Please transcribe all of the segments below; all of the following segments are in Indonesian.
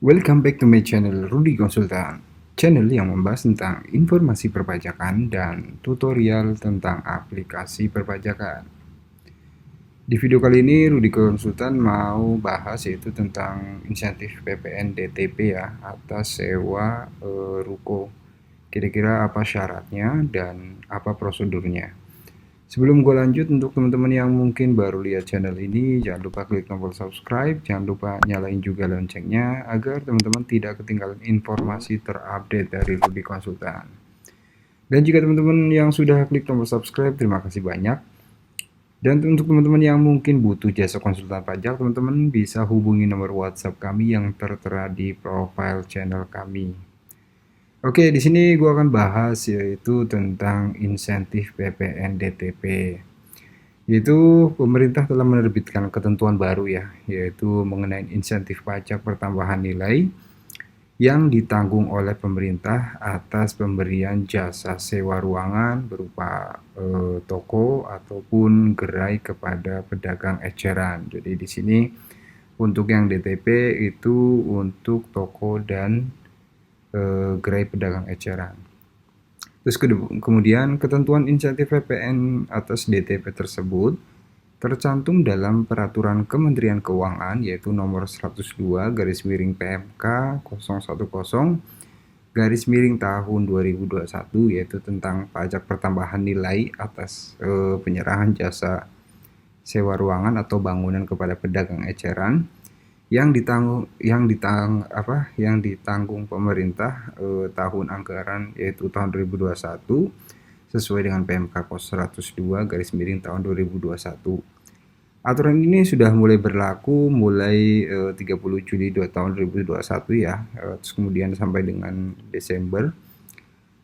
Welcome back to my channel Rudy Konsultan, channel yang membahas tentang informasi perpajakan dan tutorial tentang aplikasi perpajakan. Di video kali ini Rudy Konsultan mau bahas yaitu tentang insentif PPN DTP ya atas sewa ruko. Kira-kira apa syaratnya dan apa prosedurnya. Sebelum gue lanjut, untuk teman-teman yang mungkin baru lihat channel ini, jangan lupa klik tombol subscribe, jangan lupa nyalain juga loncengnya agar teman-teman tidak ketinggalan informasi terupdate dari Rudy Konsultan. Dan jika teman-teman yang sudah klik tombol subscribe, terima kasih banyak. Dan untuk teman-teman yang mungkin butuh jasa konsultan pajak, teman-teman bisa hubungi nomor WhatsApp kami yang tertera di profile channel kami. Oke, di sini gue akan bahas yaitu tentang insentif PPN DTP. Yaitu pemerintah telah menerbitkan ketentuan baru ya, yaitu mengenai insentif pajak pertambahan nilai yang ditanggung oleh pemerintah atas pemberian jasa sewa ruangan berupa toko ataupun gerai kepada pedagang eceran. Jadi di sini untuk yang DTP itu untuk toko dan gerai pedagang eceran. Terus kemudian ketentuan insentif PPN atas DTP tersebut tercantum dalam Peraturan Kementerian Keuangan yaitu nomor 102 garis miring PMK 010 garis miring tahun 2021 yaitu tentang pajak pertambahan nilai atas penyerahan jasa sewa ruangan atau bangunan kepada pedagang eceran yang ditanggung pemerintah tahun anggaran yaitu tahun 2021 sesuai dengan PMK 102 garis miring tahun 2021. Aturan ini sudah mulai berlaku mulai 30 Juli tahun 2021 ya, terus kemudian sampai dengan Desember.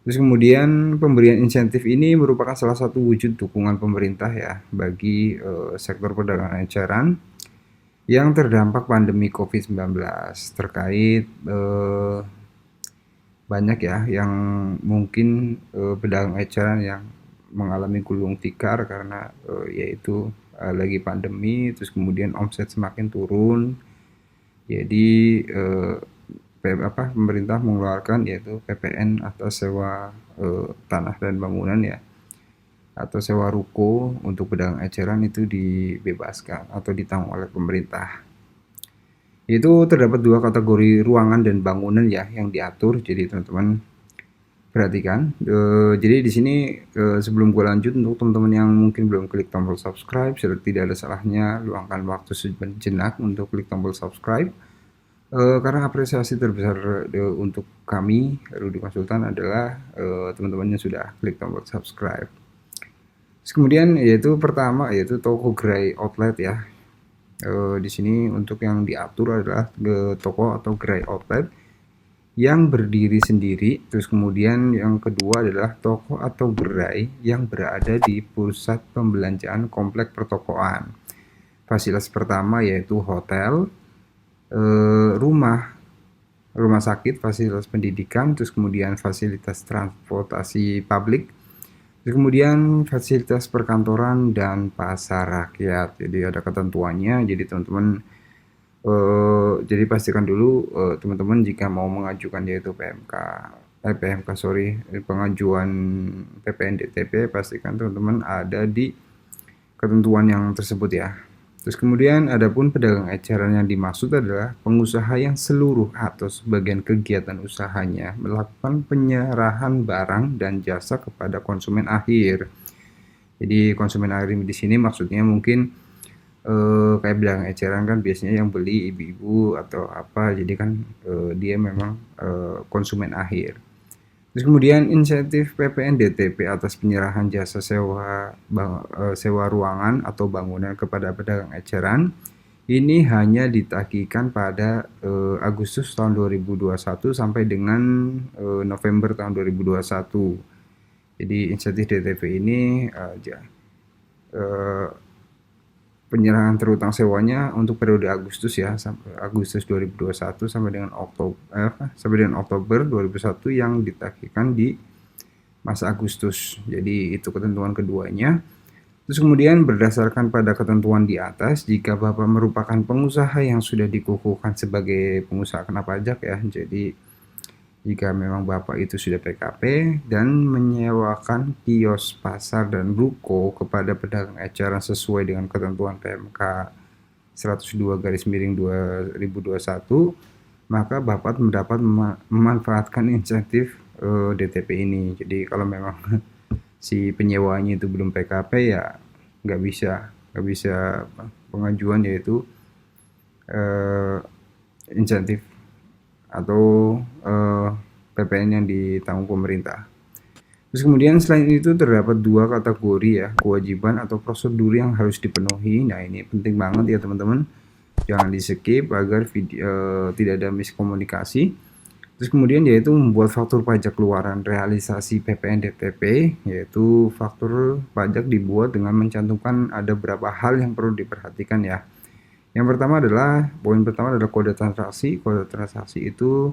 Terus kemudian pemberian insentif ini merupakan salah satu wujud dukungan pemerintah ya bagi sektor perdagangan eceran yang terdampak pandemi COVID-19 terkait banyak ya yang mungkin pedagang eceran yang mengalami gulung tikar karena yaitu lagi pandemi, terus kemudian omset semakin turun. Jadi pemerintah mengeluarkan yaitu PPN atau sewa tanah dan bangunan ya atau sewa ruko untuk pedagang eceran itu dibebaskan atau ditanggung oleh pemerintah. Itu terdapat dua kategori ruangan dan bangunan ya yang diatur. Jadi teman-teman perhatikan. Jadi di sini sebelum gue lanjut, untuk teman-teman yang mungkin belum klik tombol subscribe, tidak ada salahnya luangkan waktu sejenak untuk klik tombol subscribe. Karena apresiasi terbesar untuk kami Rudy Konsultan adalah teman-teman yang sudah klik tombol subscribe. Terus kemudian yaitu pertama yaitu toko gerai outlet ya. Di sini untuk yang diatur adalah toko atau gerai outlet yang berdiri sendiri. Terus kemudian yang kedua adalah toko atau gerai yang berada di pusat pembelanjaan komplek pertokoan. Fasilitas pertama yaitu hotel, rumah sakit, fasilitas pendidikan, terus kemudian fasilitas transportasi publik, terus kemudian fasilitas perkantoran dan pasar rakyat. Jadi ada ketentuannya. Jadi teman-teman jadi pastikan dulu teman-teman jika mau mengajukan yaitu pengajuan PPN DTP, pastikan teman-teman ada di ketentuan yang tersebut ya. Terus kemudian adapun pedagang eceran yang dimaksud adalah pengusaha yang seluruh atau sebagian kegiatan usahanya melakukan penyerahan barang dan jasa kepada konsumen akhir. Jadi konsumen akhir di sini maksudnya mungkin kayak pedagang eceran kan biasanya yang beli ibu-ibu atau apa, jadi kan dia memang konsumen akhir. Terus kemudian insentif PPN DTP atas penyerahan jasa sewa ruangan atau bangunan kepada pedagang eceran ini hanya ditagihkan pada Agustus tahun 2021 sampai dengan November tahun 2021. Jadi insentif DTP ini penyerahan terutang sewanya untuk periode Agustus ya, sampai Agustus 2021 sampai dengan Oktober 2021 yang ditagihkan di masa Agustus. Jadi itu ketentuan keduanya. Terus kemudian berdasarkan pada ketentuan di atas, jika Bapak merupakan pengusaha yang sudah dikukuhkan sebagai pengusaha kena pajak ya, jadi jika memang Bapak itu sudah PKP dan menyewakan kios, pasar, dan ruko kepada pedagang eceran sesuai dengan ketentuan PMK 102 garis miring 2021, maka Bapak mendapat memanfaatkan insentif DTP ini. Jadi kalau memang si penyewanya itu belum PKP ya nggak bisa pengajuan, yaitu insentif atau PPN yang ditanggung pemerintah. Terus kemudian selain itu terdapat dua kategori ya, kewajiban atau prosedur yang harus dipenuhi. Nah ini penting banget ya teman-teman, jangan di skip agar tidak ada miskomunikasi. Terus kemudian yaitu membuat faktur pajak keluaran realisasi PPN DTP, yaitu faktur pajak dibuat dengan mencantumkan ada beberapa hal yang perlu diperhatikan ya. Yang pertama adalah, poin pertama adalah kode transaksi. Kode transaksi itu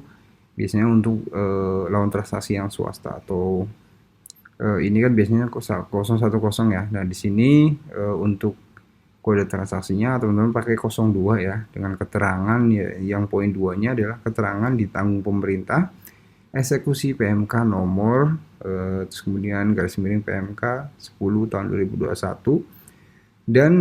biasanya untuk lawan transaksi yang swasta atau ini kan biasanya 010 ya. Nah, di sini untuk kode transaksinya teman-teman pakai 02 ya, dengan keterangan ya, yang poin 2-nya adalah keterangan ditanggung pemerintah, eksekusi PMK nomor terus kemudian garis miring PMK 10 tahun 2021. Dan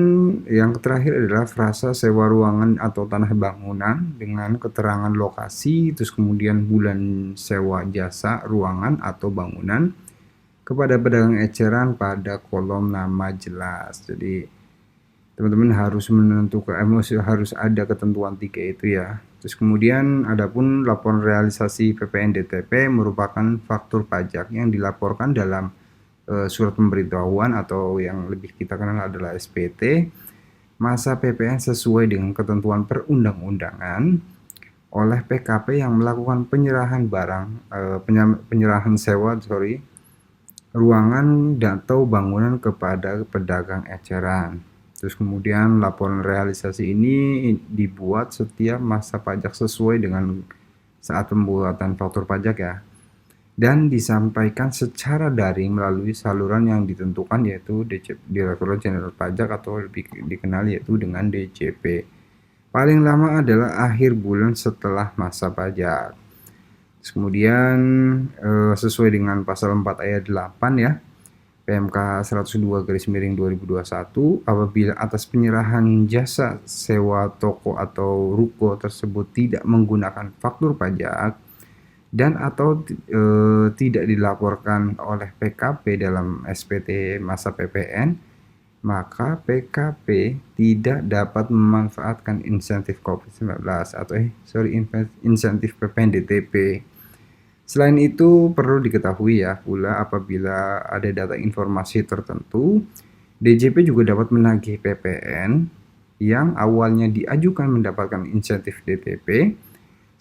yang terakhir adalah frasa sewa ruangan atau tanah bangunan dengan keterangan lokasi, terus kemudian bulan sewa jasa ruangan atau bangunan kepada pedagang eceran pada kolom nama jelas. Jadi teman-teman harus menentukan harus ada ketentuan 3 itu ya. Terus kemudian adapun laporan realisasi PPN DTP merupakan faktur pajak yang dilaporkan dalam surat pemberitahuan atau yang lebih kita kenal adalah SPT masa PPN sesuai dengan ketentuan perundang-undangan oleh PKP yang melakukan penyerahan penyerahan sewa ruangan atau bangunan kepada pedagang eceran. Terus kemudian laporan realisasi ini dibuat setiap masa pajak sesuai dengan saat pembuatan faktur pajak ya, dan disampaikan secara daring melalui saluran yang ditentukan, yaitu Direktorat Jenderal Pajak atau lebih dikenal yaitu dengan DJP. Paling lama adalah akhir bulan setelah masa pajak. Terus kemudian sesuai dengan pasal 4 ayat 8 ya, PMK 102 garis miring 2021, apabila atas penyerahan jasa sewa toko atau ruko tersebut tidak menggunakan faktur pajak dan atau tidak dilaporkan oleh PKP dalam SPT masa PPN, maka PKP tidak dapat memanfaatkan insentif COVID-19 atau insentif PPN DTP. Selain itu perlu diketahui ya pula, apabila ada data informasi tertentu, DJP juga dapat menagih PPN yang awalnya diajukan mendapatkan insentif DTP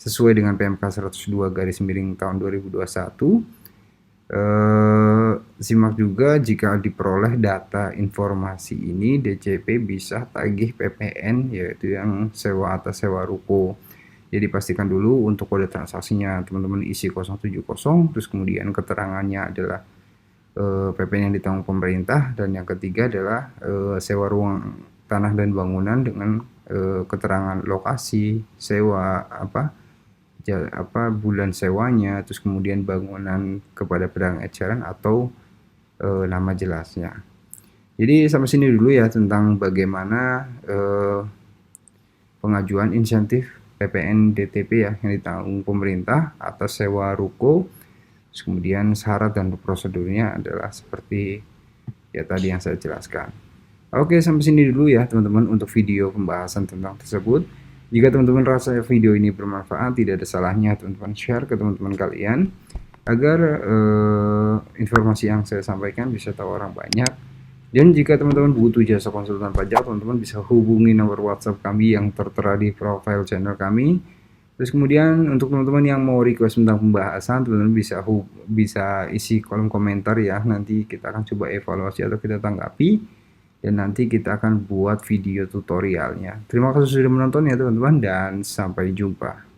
sesuai dengan PMK 102 garis miring tahun 2021. Simak juga jika diperoleh data informasi ini, DJP bisa tagih PPN yaitu yang sewa atas sewa ruko. Jadi pastikan dulu untuk kode transaksinya teman-teman isi 070, terus kemudian keterangannya adalah PPN yang ditanggung pemerintah, dan yang ketiga adalah sewa ruang tanah dan bangunan dengan keterangan lokasi, sewa bulan sewanya, terus kemudian bangunan kepada pedagang eceran atau nama jelasnya. Jadi sampai sini dulu ya tentang bagaimana pengajuan insentif PPN DTP ya yang ditanggung pemerintah atas sewa ruko. Terus kemudian syarat dan prosedurnya adalah seperti ya tadi yang saya jelaskan. Oke, sampai sini dulu ya teman-teman untuk video pembahasan tentang tersebut. Jika teman-teman rasa video ini bermanfaat, tidak ada salahnya teman-teman share ke teman-teman kalian agar informasi yang saya sampaikan bisa tahu orang banyak. Dan jika teman-teman butuh jasa konsultan pajak, teman-teman bisa hubungi nomor WhatsApp kami yang tertera di profil channel kami. Terus kemudian untuk teman-teman yang mau request tentang pembahasan, teman-teman bisa isi kolom komentar ya. Nanti kita akan coba evaluasi atau kita tanggapi, dan nanti kita akan buat video tutorialnya. Terima kasih sudah menonton ya teman-teman, dan sampai jumpa.